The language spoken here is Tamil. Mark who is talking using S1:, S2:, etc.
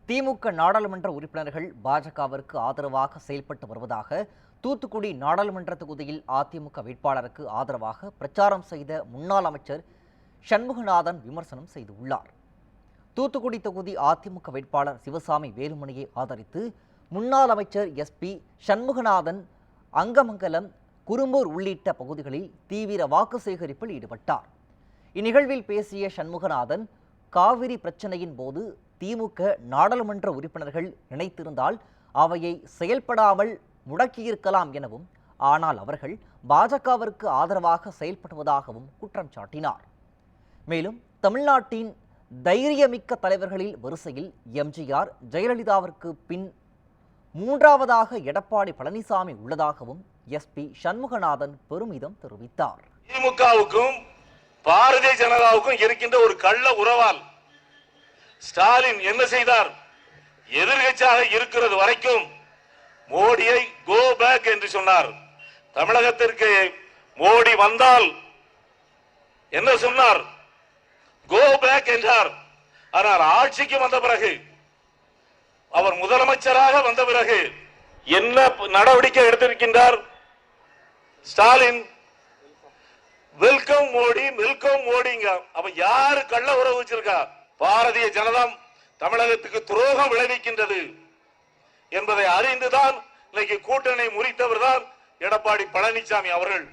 S1: திமுக நாடாளுமன்ற உறுப்பினர்கள் பாஜகவிற்கு ஆதரவாக செயல்பட்டு வருவதாக தூத்துக்குடி நாடாளுமன்ற தொகுதியில் அதிமுக வேட்பாளருக்கு ஆதரவாக பிரச்சாரம் செய்த முன்னாள் அமைச்சர் சண்முகநாதன் விமர்சனம் செய்துள்ளார். தூத்துக்குடி தொகுதி அதிமுக வேட்பாளர் சிவசாமி வேலுமணியை ஆதரித்து முன்னாள் அமைச்சர் SP சண்முகநாதன் அங்கமங்கலம், குரும்பூர் உள்ளிட்ட பகுதிகளில் தீவிர வாக்கு சேகரிப்பில் ஈடுபட்டார். இந்நிகழ்வில் பேசிய சண்முகநாதன், காவிரி பிரச்சனையின் போது திமுக நாடாளுமன்ற உறுப்பினர்கள் நினைத்திருந்தால் அவையை செயல்படாமல் முடக்கியிருக்கலாம் எனவும், ஆனால் அவர்கள் பாஜகவிற்கு ஆதரவாக செயல்படுவதாகவும் குற்றம் சாட்டினார். மேலும் தமிழ்நாட்டின் தைரியமிக்க தலைவர்களில் வரிசையில் எம்ஜிஆர், ஜெயலலிதாவிற்கு பின் மூன்றாவதாக எடப்பாடி பழனிசாமி உள்ளதாகவும் SP சண்முகநாதன் பெருமிதம் தெரிவித்தார்.
S2: திமுகவுக்கும் பாரதிய ஜனதாவுக்கும் இருக்கின்ற ஒரு கள்ள உறவால் ஸ்டாலின் என்ன செய்தார்? எதிர்கட்சியாக இருக்கிறது வரைக்கும் மோடியை கோ பேக் என்று சொன்னார். தமிழகத்திற்கு மோடி வந்தால் என்ன சொன்னார்? கோ பேக் என்றார். ஆனால் ஆட்சிக்கு வந்த பிறகு, அவர் முதலமைச்சராக வந்த பிறகு என்ன நடவடிக்கை எடுத்திருக்கின்றார் ஸ்டாலின்? வெல்கம் மோடி, வெல்கம் மோடிங்க. அப்ப யாரு கள்ள உறவு வச்சிருக்கா? பாரதிய ஜனதா தமிழகத்துக்கு துரோகம் விளைவிக்கின்றது என்பதை அறிந்துதான் இன்னைக்கு கூட்டணி முறித்தவர் தான் எடப்பாடி பழனிசாமி அவர்கள்.